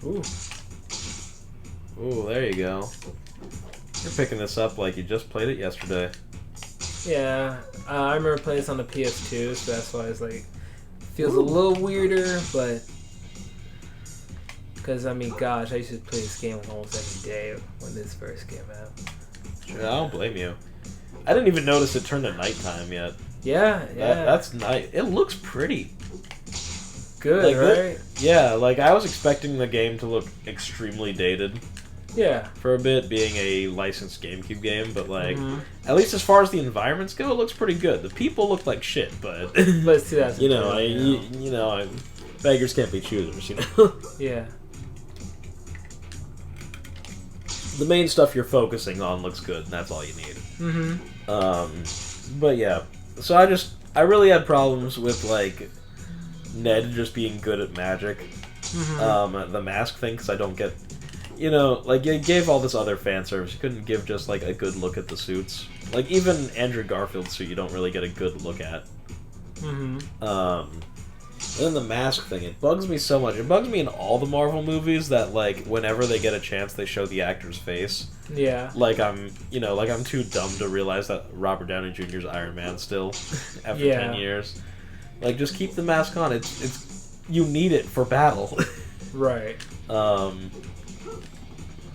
Ooh. Ooh, there you go. You're picking this up like you just played it yesterday. Yeah, I remember playing this on the PS2, so that's why it's like feels a little weirder, but because I mean, gosh, I used to play this game almost every day when this first came out. Sure, I don't blame you. I didn't even notice it turned to nighttime yet. Yeah. That's nice. It looks pretty. Good, like, right? Yeah, like I was expecting the game to look extremely dated. Yeah. For a bit, being a licensed GameCube game, but like, at least as far as the environments go, it looks pretty good. The people look like shit, but but it's 2002, you know, beggars can't be choosers, you know. Yeah. The main stuff you're focusing on looks good, and that's all you need. But yeah, so I really had problems with like Ned just being good at magic. The mask thing, because I don't get. You know, like, you gave all this other fan service. You couldn't give just, like, a good look at the suits. Like, even Andrew Garfield's suit, you don't really get a good look at. And then the mask thing, it bugs me so much. It bugs me in all the Marvel movies that, like, whenever they get a chance, they show the actor's face. Yeah. Like, I'm too dumb to realize that Robert Downey Jr.'s Iron Man still, after 10 years. Like, just keep the mask on. It's you need it for battle. Right.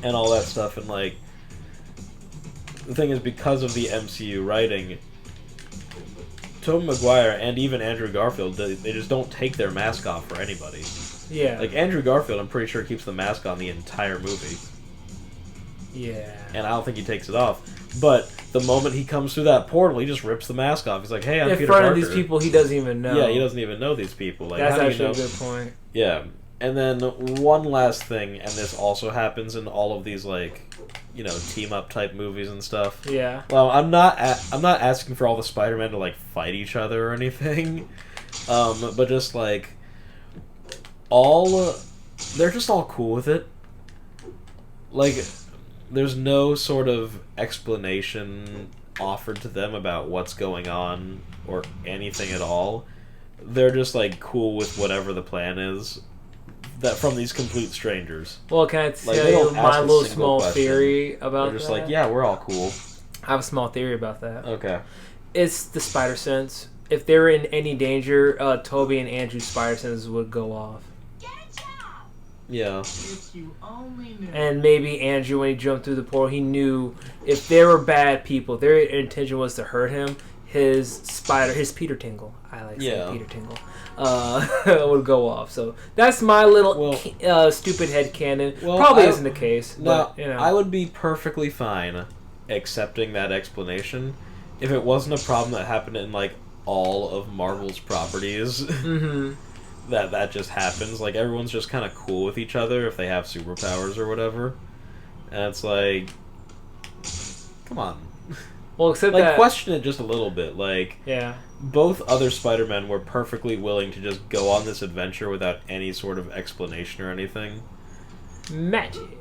And all that stuff, and like, the thing is, because of the MCU writing, Tobey Maguire and even Andrew Garfield, they just don't take their mask off for anybody. Yeah. Like, Andrew Garfield, I'm pretty sure, keeps the mask on the entire movie. Yeah. And I don't think he takes it off. But the moment he comes through that portal, he just rips the mask off. He's like, hey, I'm Peter Parker. In front of these people he doesn't even know. Yeah, he doesn't even know these people. Like, that's how actually do you know? a good point. Yeah. And then one last thing, and this also happens in all of these, like, you know, team-up type movies and stuff. Yeah. Well, I'm not asking for all the Spider-Men to, like, fight each other or anything. But just, like, they're just all cool with it. Like, there's no sort of explanation offered to them about what's going on or anything at all. They're just, like, cool with whatever the plan is. That from these complete strangers. Well, can I tell you my little small theory about that? They're just like, yeah, we're all cool. I have a small theory about that. Okay. It's the spider sense. If they were in any danger, Tobey and Andrew's spider senses would go off. Get a job. Yeah. If you only knew. And maybe Andrew, when he jumped through the portal, he knew if there were bad people, if their intention was to hurt him, his Peter Tingle, I like saying Peter Tingle, would go off. So that's my little stupid headcanon. Probably isn't the case. No, but, you know. I would be perfectly fine accepting that explanation if it wasn't a problem that happened in, like, all of Marvel's properties. that just happens. Like, everyone's just kind of cool with each other if they have superpowers or whatever. And it's like, come on. Well, except like, that, question it just a little bit. Like, yeah, both other Spider-Men were perfectly willing to just go on this adventure without any sort of explanation or anything. Magic.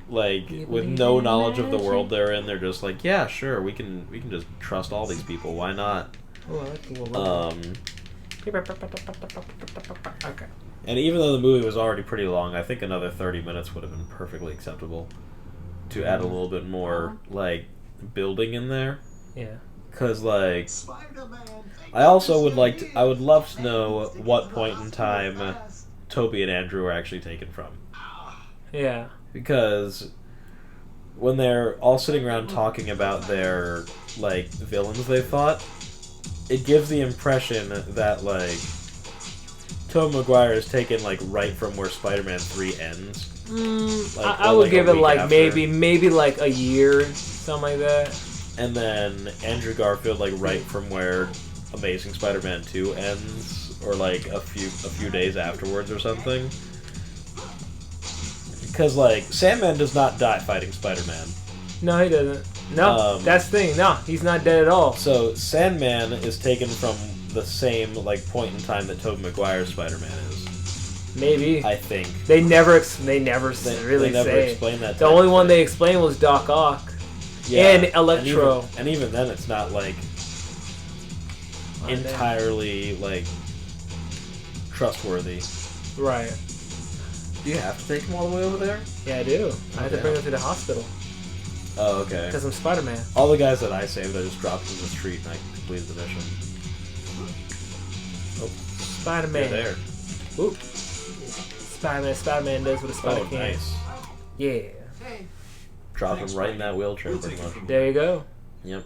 Like, with no knowledge of the world they're in, they're just like, yeah, sure, we can just trust all these people. Why not? Okay. And even though the movie was already pretty long, I think another 30 minutes would have been perfectly acceptable to add a little bit more, like, building in there. Yeah. Because, like, I also would love to know what point in time Tobey and Andrew are actually taken from. Yeah. Because when they're all sitting around talking about their, like, villains they fought, it gives the impression that, like, Tobey Maguire is taken, like, right from where Spider-Man 3 ends. Like, I would give it, like, maybe like a year, something like that. And then Andrew Garfield, like, right from where Amazing Spider-Man 2 ends, or, like, a few days afterwards or something. Because, like, Sandman does not die fighting Spider-Man. No, he doesn't. No, that's the thing. No, he's not dead at all. So, Sandman is taken from the same, like, point in time that Tobey Maguire's Spider-Man is. Maybe. I think. They never really say. Explain that. The only one they explained was Doc Ock. Yeah, and Electro. And even then, it's not, like, entirely, like, trustworthy. Right. Do you have to take him all the way over there? Yeah, I do. I have to bring him to the hospital. Oh, okay. Because I'm Spider-Man. All the guys that I saved, I just dropped in the street and I completed the mission. Oh. Spider-Man. You're there. Oop. Spider-Man does what a spider can. Nice. Yeah. Drop him right in that wheelchair, pretty much. There you go. Yep.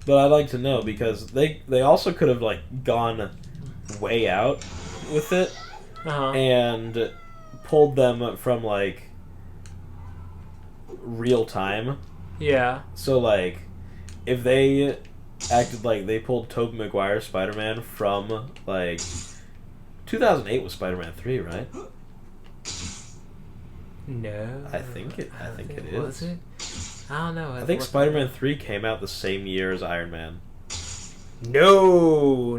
But I'd like to know, because they also could have, like, gone way out with it and pulled them from, like, real time. Yeah. So, like, if they acted like they pulled Tobey Maguire's Spider-Man from, like, 2008 was Spider-Man 3, right? No. I think it is. Was it? I don't know. I think Spider-Man 3 came out the same year as Iron Man. No.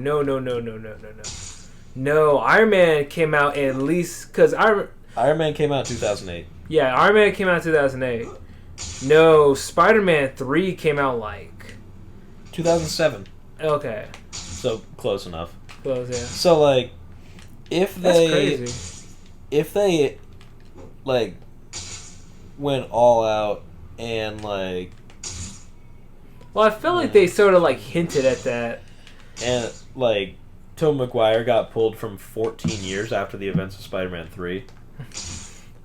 Iron Man came out at least... Because Iron Man came out in 2008. Yeah, Iron Man came out in 2008. No, Spider-Man 3 came out like... 2007. Okay. So, close enough. Close, yeah. So, like, if they... That's crazy. If they, like, went all out and, like... Well, I felt like they sort of, like, hinted at that. And, like, Tobey Maguire got pulled from 14 years after the events of Spider-Man 3.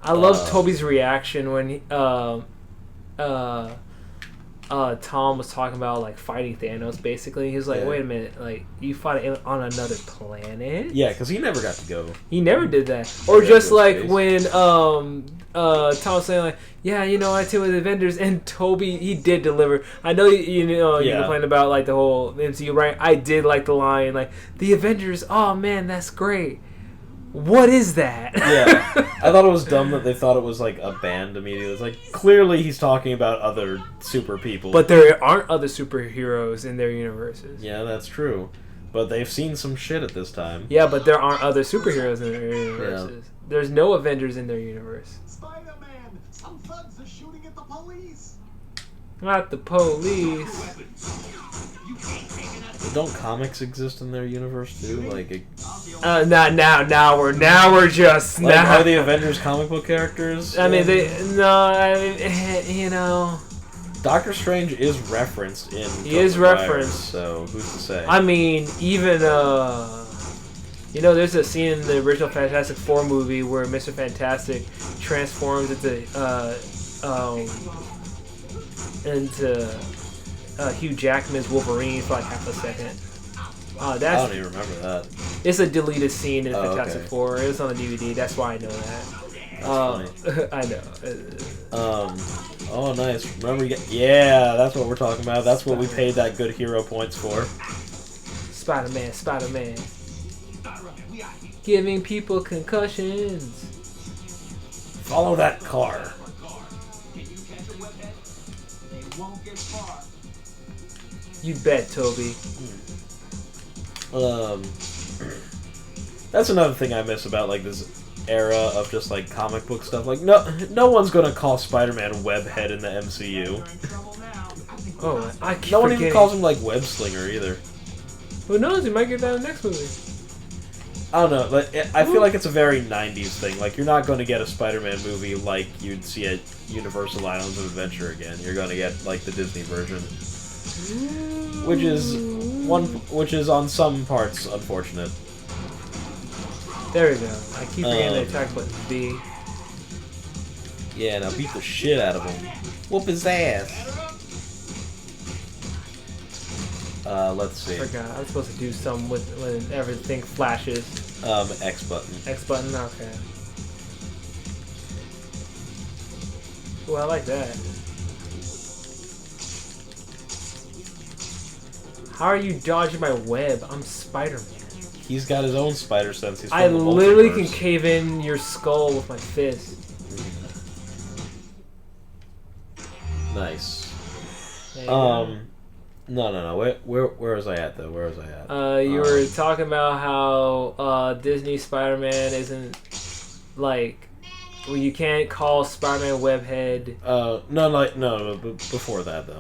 I love Tobey's reaction when he, Tom was talking about, like, fighting Thanos, basically. He was like, wait a minute, like, you fought on another planet? Yeah, because he never got to go. He never did that. Or just like space. When Tom was saying, like, yeah, you know, I team with the Avengers, and Tobey, he did deliver. I know, you complained about, like, the whole MCU, right? I did like the line, like, the Avengers, oh, man, that's great. What is that? Yeah. I thought it was dumb that they thought it was, like, a band immediately. It's like, clearly he's talking about other super people. But there aren't other superheroes in their universes. Yeah, that's true. But they've seen some shit at this time. Yeah, but there aren't other superheroes in their universes. Yeah. There's no Avengers in their universe. Spider-Man! Some thugs are shooting at the police! Not the police. Don't comics exist in their universe too? Like, not now. Now we're just like, now. Are the Avengers comic book characters? I mean, you know. Doctor Strange is referenced in. He is referenced. So who's to say? I mean, even there's a scene in the original Fantastic Four movie where Mr. Fantastic transforms into Hugh Jackman's Wolverine for like half a second. I don't even remember that. It's a deleted scene in Fantastic Four. It was on the DVD. That's why I know that. I know. Oh, nice. Remember, yeah, that's what we're talking about. That's what we paid that good hero points for. Spider-Man. Giving people concussions. Follow that car. You bet, Tobey. That's another thing I miss about, like, this era of just, like, comic book stuff. Like, no one's gonna call Spider-Man Webhead in the MCU. Oh, I keep No one even calls him, like, Web Slinger either. Who knows? He might get that in the next movie. I don't know, but I feel like it's a very 90s thing. Like, you're not going to get a Spider-Man movie like you'd see at Universal Islands of Adventure again. You're going to get, like, the Disney version. Which is on some parts unfortunate. There we go. I keep forgetting the attack button B. Yeah, now beat the shit out of him. Whoop his ass. Let's see. I forgot. I was supposed to do something with when everything flashes. X button. X button. Okay. Well, I like that. How are you dodging my web? I'm Spider-Man. He's got his own spider sense. He's I literally can cave in your skull with my fist. Nice. No. Where was I at though? Where was I at? You were talking about how Disney Spider-Man isn't like. Well, you can't call Spider-Man Webhead. No, before that though.